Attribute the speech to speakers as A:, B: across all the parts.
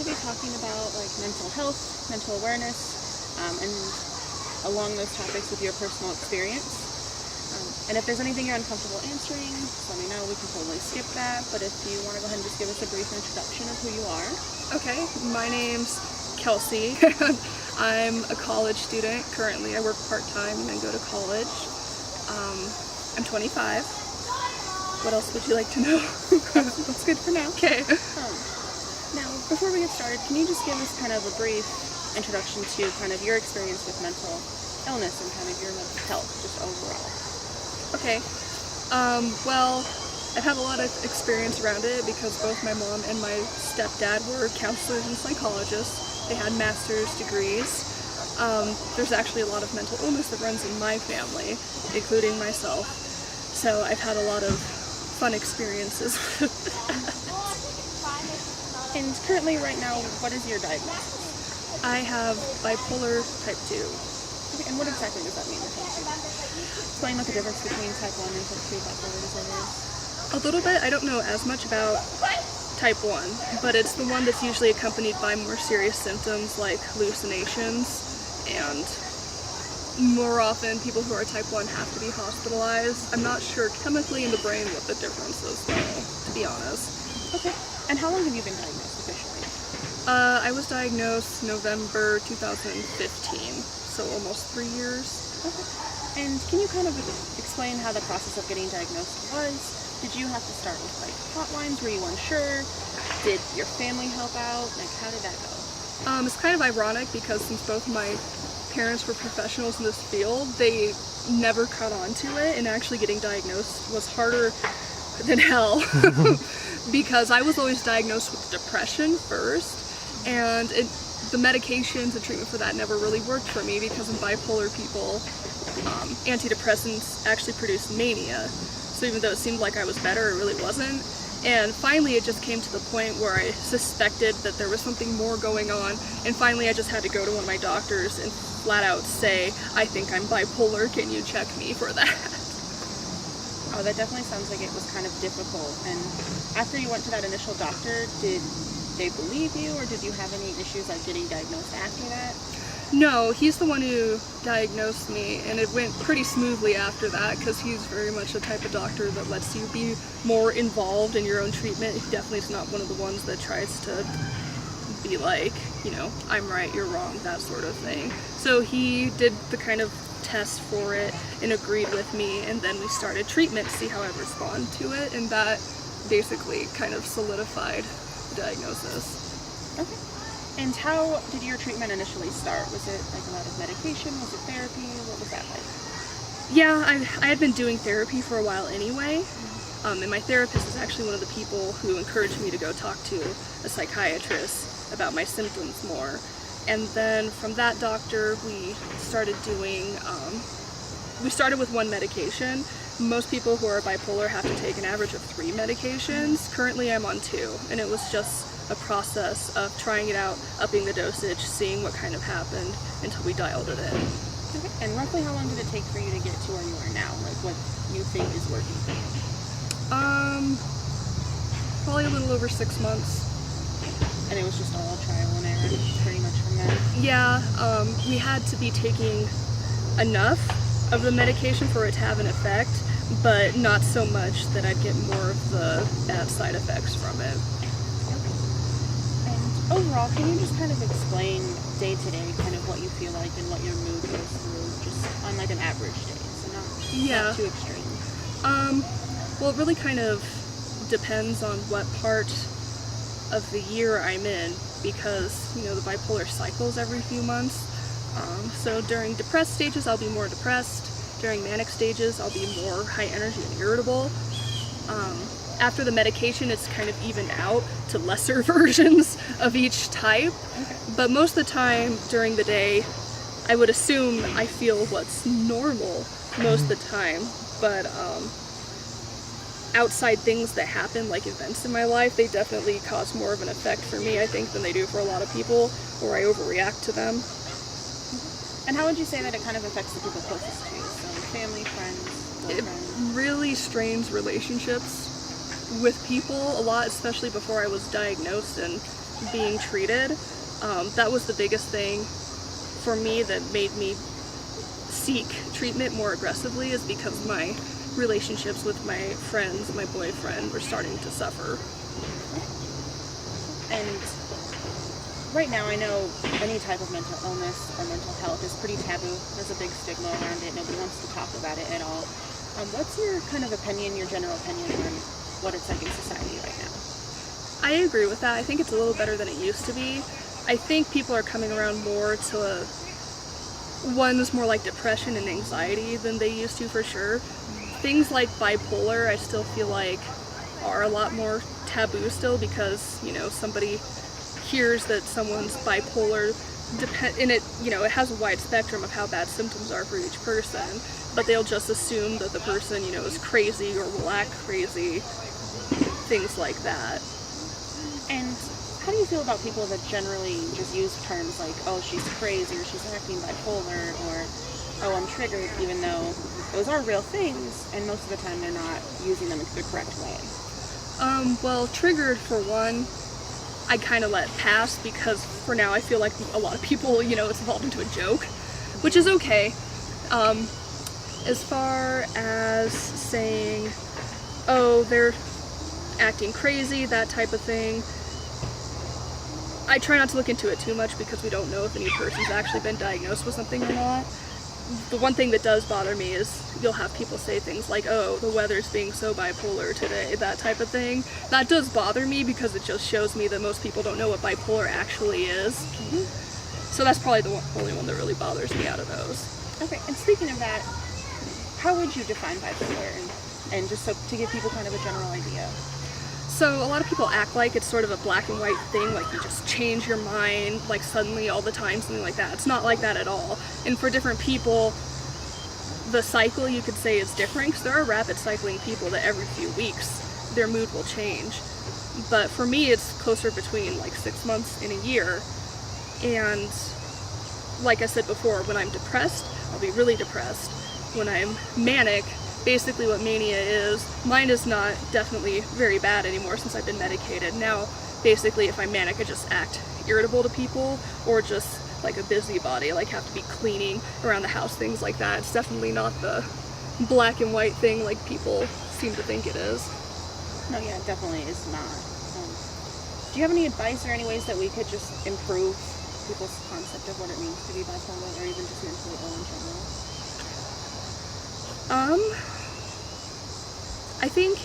A: we'll be talking about like mental health, mental awareness, and along those topics with your personal experience. And if there's anything you're uncomfortable answering, just let me know. We can totally skip that. But if you want to go ahead and just give us a brief introduction of who you are.
B: Okay, my name's Kelsey. I'm a college student currently. I work part-time and go to college. I'm 25. What else would you like to know?
A: That's good for now.
B: Okay.
A: Now, before we get started, can you just give us kind of a brief introduction to kind of your experience with mental illness and kind of your mental health, just overall?
B: Okay. Well, I've had a lot of experience around it because both my mom and my stepdad were counselors and psychologists. They had master's degrees. There's actually a lot of mental illness that runs in my family, including myself. So I've had a lot of fun experiences with that.
A: And currently, right now, what is your diagnosis?
B: I have bipolar type 2.
A: Okay, and what exactly does that mean, type 2? Explain what the difference between type 1 and type 2 bipolar disorder is.
B: A little bit. I don't know as much about type 1, but it's the one that's usually accompanied by more serious symptoms like hallucinations, and more often people who are type 1 have to be hospitalized. I'm not sure chemically in the brain what the difference is though, to be honest.
A: Okay. And how long have you been diagnosed officially?
B: I was diagnosed November 2015, so almost 3 years.
A: Okay. And can you kind of explain how the process of getting diagnosed was? Did you have to start with like hotlines? Were you unsure? Did your family help out? Like, how did that go?
B: It's kind of ironic because since both my parents were professionals in this field, they never caught on to it, and actually getting diagnosed was harder than hell because I was always diagnosed with depression first, and the medications and treatment for that never really worked for me because in bipolar people, antidepressants actually produce mania. So even though it seemed like I was better, it really wasn't. And finally it just came to the point where I suspected that there was something more going on, and finally I just had to go to one of my doctors and flat out say, I think I'm bipolar, can you check me for that?
A: Oh, that definitely sounds like it was kind of difficult. And after you went to that initial doctor, did they believe you, or did you have any issues like getting diagnosed after that?
B: No, he's the one who diagnosed me, and it went pretty smoothly after that because he's very much the type of doctor that lets you be more involved in your own treatment. He definitely is not one of the ones that tries to be like, you know, I'm right, you're wrong, that sort of thing. So he did the kind of test for it and agreed with me, and then we started treatment to see how I respond to it, and that basically kind of solidified the diagnosis.
A: Okay. And how did your treatment initially start? Was it like a lot of medication? Was it therapy? What was that like?
B: Yeah, I had been doing therapy for a while anyway, and my therapist is actually one of the people who encouraged me to go talk to a psychiatrist about my symptoms more. And then from that doctor, we started with one medication. Most people who are bipolar have to take an average of 3 medications. Currently I'm on 2, and it was just a process of trying it out, upping the dosage, seeing what kind of happened until we dialed it in.
A: Okay. And roughly how long did it take for you to get to where you are now? Like what you think is working for you?
B: Probably a little over 6 months.
A: And it was just all trial and error pretty much from that?
B: Yeah, we had to be taking enough of the medication for it to have an effect, but not so much that I'd get more of the bad side effects from it.
A: And overall, can you just kind of explain day to day kind of what you feel like and what your mood goes through just on like an average day, so not too extreme?
B: Well, it really kind of depends on what part of the year I'm in, because, you know, the bipolar cycles every few months. So during depressed stages, I'll be more depressed. During manic stages, I'll be more high energy and irritable. After the medication, it's kind of evened out to lesser versions of each type.
A: Okay.
B: But most of the time during the day, I would assume I feel what's normal most of the time. But outside things that happen, like events in my life, they definitely cause more of an effect for me, I think, than they do for a lot of people, or I overreact to them.
A: And how would you say that it kind of affects the people closest to you? So family, friends,
B: It
A: boyfriend?
B: really strains relationships with people a lot, especially before I was diagnosed, and being treated. That was the biggest thing for me that made me seek treatment more aggressively, is because my relationships with my friends, my boyfriend, were starting to suffer.
A: And right now, I know any type of mental illness or mental health is pretty taboo. There's a big stigma around it. Nobody wants to talk about it at all. What's your kind of opinion, your general opinion on what it's like in society right now?
B: I agree with that. I think it's a little better than it used to be. I think people are coming around more to ones more like depression and anxiety than they used to, for sure. Things like bipolar, I still feel like are a lot more taboo still, because, you know, somebody hears that someone's bipolar, and it, you know, it has a wide spectrum of how bad symptoms are for each person, but they'll just assume that the person, you know, is crazy or will act crazy, things like that.
A: And how do you feel about people that generally just use terms like, oh, she's crazy, or she's acting bipolar, or, oh, I'm triggered, even though those are real things, and most of the time they're not using them in the correct way?
B: Well, triggered, for one, I kind of let pass, because for now I feel like a lot of people, you know, it's evolved into a joke, which is okay. As far as saying, oh, they're acting crazy, that type of thing, I try not to look into it too much, because we don't know if any person's actually been diagnosed with something or not. The one thing that does bother me is you'll have people say things like, oh, the weather's being so bipolar today, that type of thing. That does bother me, because it just shows me that most people don't know what bipolar actually is.
A: Mm-hmm.
B: So that's probably the only one that really bothers me out of those.
A: Okay, and speaking of that, how would you define bipolar, and just so to give people kind of a general idea?
B: So a lot of people act like it's sort of a black and white thing, like you just change your mind like suddenly all the time, something like that. It's not like that at all. And for different people, the cycle, you could say, is different, because there are rapid cycling people that every few weeks their mood will change. But for me, it's closer between like 6 months and a year. And like I said before, when I'm depressed, I'll be really depressed. When I'm manic, basically what mania is, mine is not definitely very bad anymore since I've been medicated. Now, basically, if I'm manic, I just act irritable to people, or just like a busybody, like have to be cleaning around the house, things like that. It's definitely not the black and white thing like people seem to think it is.
A: No, yeah, it definitely is not. Do you have any advice or any ways that we could just improve people's concept of what it means to be bipolar, or even just mentally ill in general?
B: I think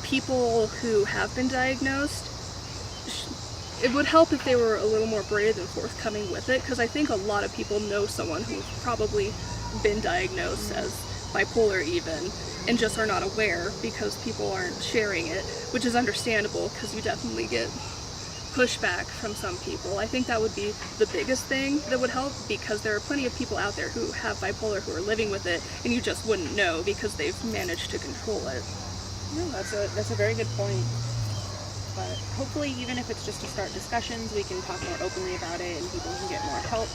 B: people who have been diagnosed, it would help if they were a little more brave and forthcoming with it, because I think a lot of people know someone who's probably been diagnosed as bipolar even, and just are not aware because people aren't sharing it, which is understandable, because you definitely get pushback from some people. I think that would be the biggest thing that would help, because there are plenty of people out there who have bipolar who are living with it, and you just wouldn't know because they've managed to control it.
A: No, that's a very good point. But hopefully, even if it's just to start discussions, we can talk more openly about it and people can get more help.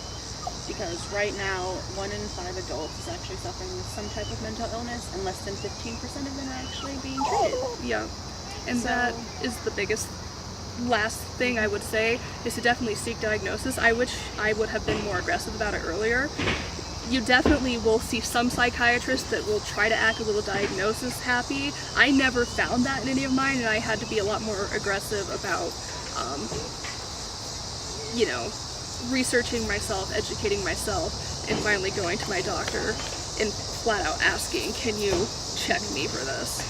A: Because right now, 1 in 5 adults is actually suffering with some type of mental illness, and less than 15% of them are actually being treated.
B: Yeah, and so that is the biggest last thing I would say, is to definitely seek diagnosis. I wish I would have been more aggressive about it earlier. You definitely will see some psychiatrists that will try to act a little diagnosis happy. I never found that in any of mine, and I had to be a lot more aggressive about, you know, researching myself, educating myself, and finally going to my doctor and flat out asking, can you check me for this?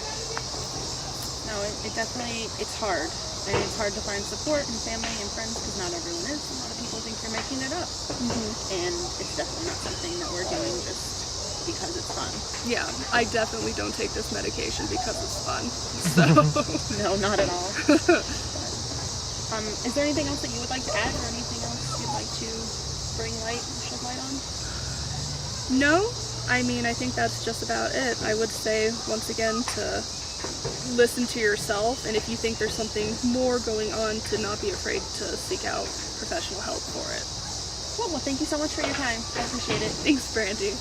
A: No, it definitely, it's hard. And it's hard to find support and family and friends, because not everyone is. A lot of people think you're making it up. Mm-hmm. And it's definitely not something that we're doing just because it's fun.
B: Yeah, I definitely don't take this medication because it's fun. So
A: no, not at all. Is there anything else that you would like to add, or anything else you'd like to bring light or shed light on?
B: No, I mean, I think that's just about it. I would say, once again, to listen to yourself, and if you think there's something more going on, to not be afraid to seek out professional help for it.
A: Cool. Well, thank you so much for your time. I appreciate it.
B: Thanks, Brandy.